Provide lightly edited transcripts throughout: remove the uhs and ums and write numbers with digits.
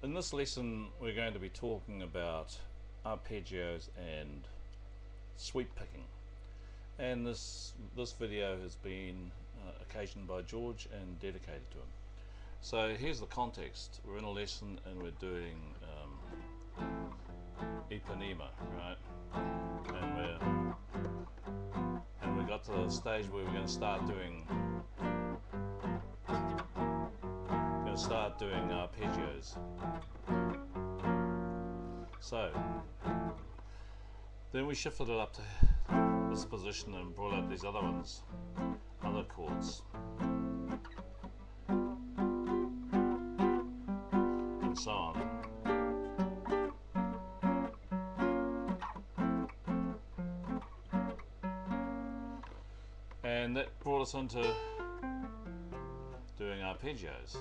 In this lesson we're going to be talking about arpeggios and sweep picking, and this video has been occasioned by George and dedicated to him. So here's the context. We're in a lesson and we're doing Ipanema, right? And we got to the stage where we're going to start doing arpeggios. So then we shifted it up to this position and brought out these other ones, other chords, and so on. And that brought us into doing arpeggios.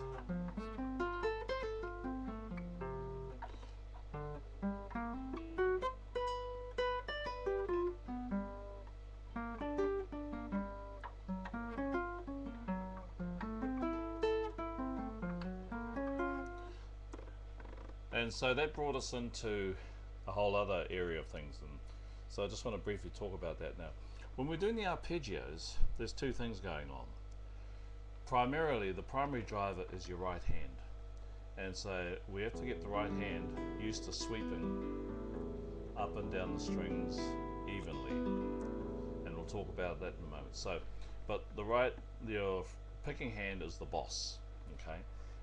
And so that brought us into a whole other area of things, and so I just want to briefly talk about that now. When we're doing the arpeggios, there's two things going on. Primarily, the primary driver is your right hand, and so we have to get the right hand used to sweeping up and down the strings evenly, and we'll talk about that in a moment. So, but your picking hand is the boss, okay?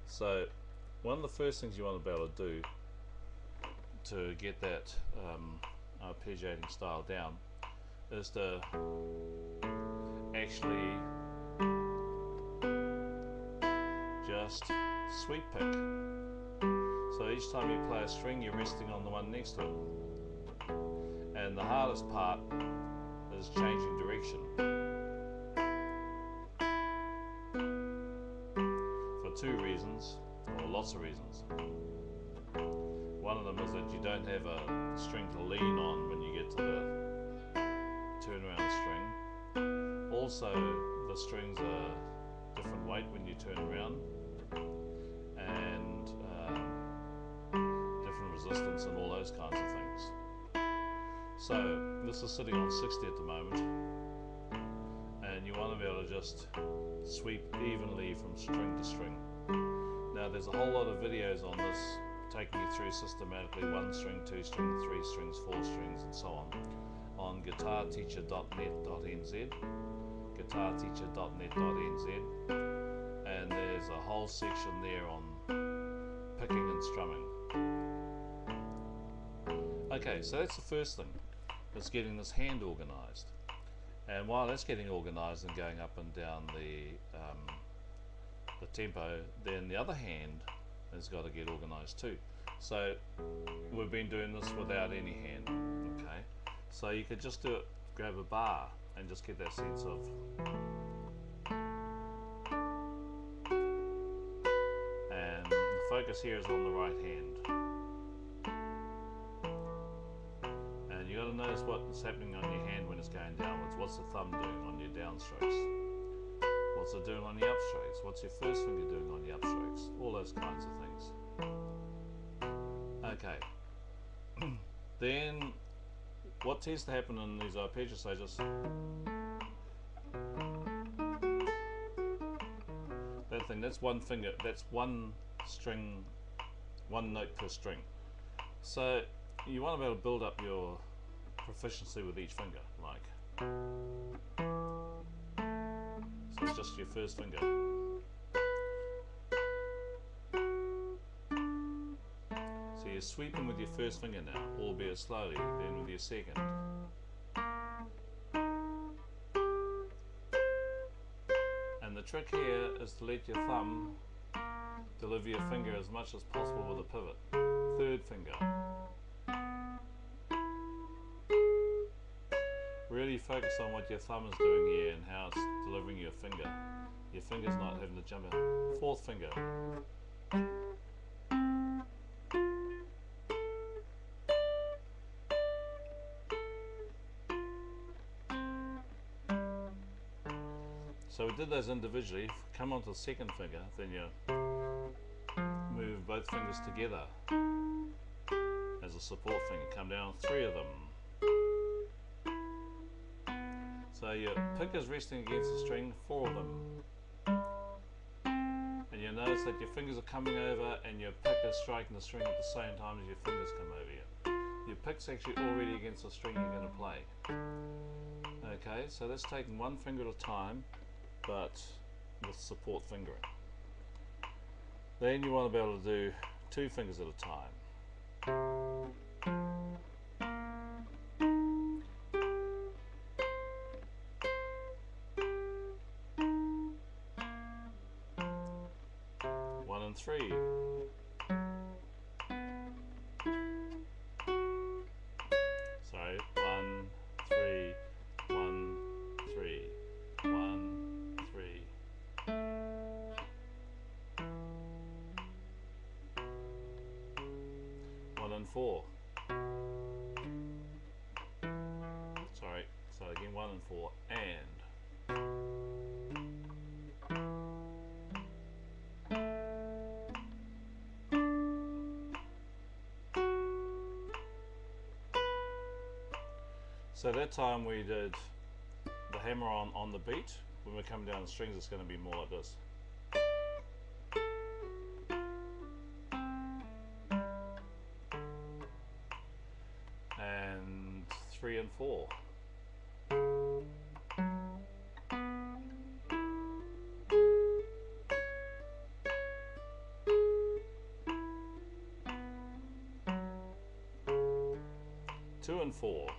So one of the first things you want to be able to do to get that arpeggiating style down is to actually just sweep pick. So each time you play a string, you're resting on the one next to it. And the hardest part is changing direction. For two reasons, or lots of reasons. One of them is that you don't have a string to lean on when you get to the turnaround string. Also, the strings are different weight when you turn around, and different resistance and all those kinds of things. So this is sitting on 60 at the moment, and you want to be able to just sweep evenly from string to string. Now there's a whole lot of videos on this taking you through systematically 1 string, 2 string, 3 strings, 4 strings and so on guitarteacher.net.nz, guitarteacher.net.nz, and there's a whole section there on picking and strumming. Okay, so that's the first thing, is getting this hand organized. And while that's getting organized and going up and down the tempo, then the other hand has got to get organized too. So we've been doing this without any hand, okay? So you could just do it, grab a bar and just get that sense of and the focus here is on the right hand. And you got to notice what's happening on your hand when it's going downwards. What's the thumb doing on your downstrokes? What's it doing on the upstrokes? What's your first finger doing on the upstrokes? All those kinds of things. Okay. Then what tends to happen in these arpeggio stages, that thing, that's one finger, that's one string, one note per string. So you want to be able to build up your proficiency with each finger, like. So it's just your first finger. So you're sweeping with your first finger now, albeit slowly, then with your second. And the trick here is to let your thumb deliver your finger as much as possible with a pivot. Third finger. Really focus on what your thumb is doing here and how it's delivering your finger. Your finger's not having to jump out. Fourth finger. So we did those individually. Come on to the second finger, then you move both fingers together as a support finger. Come down 3 of them. So your pick is resting against the string, 4 of them. And you'll notice that your fingers are coming over and your pick is striking the string at the same time as your fingers come over here. Your pick's actually already against the string you're going to play. Okay, so that's taking 1 finger at a time, but with support fingering. Then you want to be able to do 2 fingers at a time. One and 3. Sorry, 1, 3, 1, 3, 1, 3. One and 4. Sorry, so again 1 and 4 and. So that time we did the hammer on the beat. When we're coming down the strings, it's going to be more like this. And 3 and 4. Two and 4.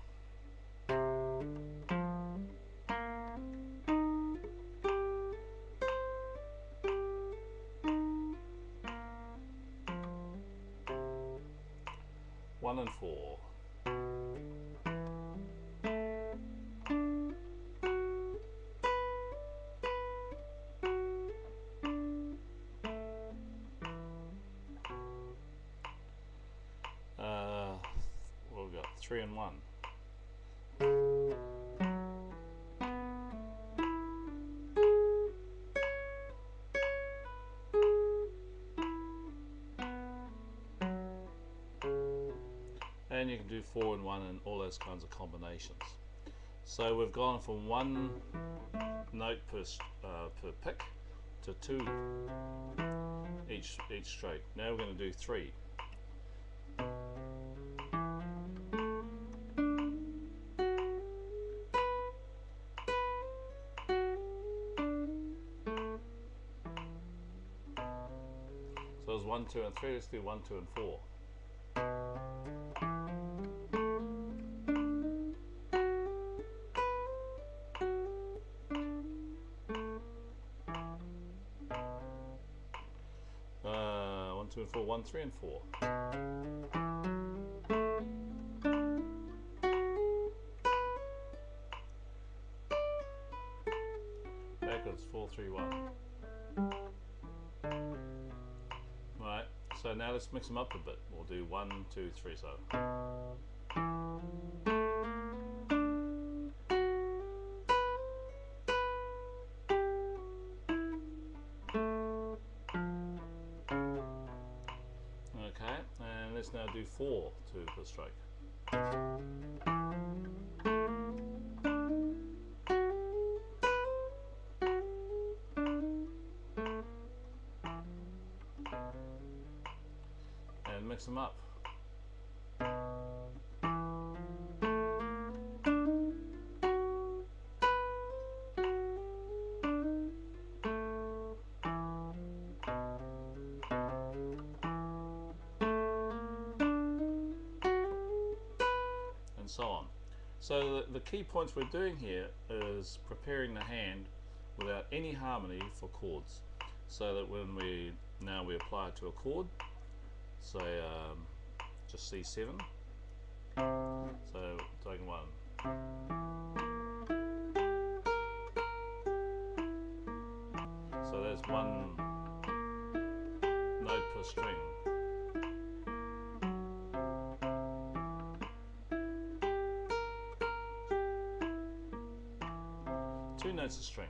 One and 4. What have we got? 3 and 1. And you can do 4 and 1 and all those kinds of combinations. So we've gone from 1 note per pick to 2 each stroke. Now we're going to do 3. So there's 1, 2 and 3. Let's do 1, 2 and 4. One, 2 and 4, 1, 3 and 4. Backwards, 4, 3, 1. Right, so now let's mix them up a bit. We'll do 1, 2, 3, so. Okay, and let's now do 4 to the stroke. And mix them up. And so on. So the key points we're doing here is preparing the hand without any harmony for chords, so that when we apply it to a chord, say just C7, so taking 1, so there's 1 note per string. Two notes a string.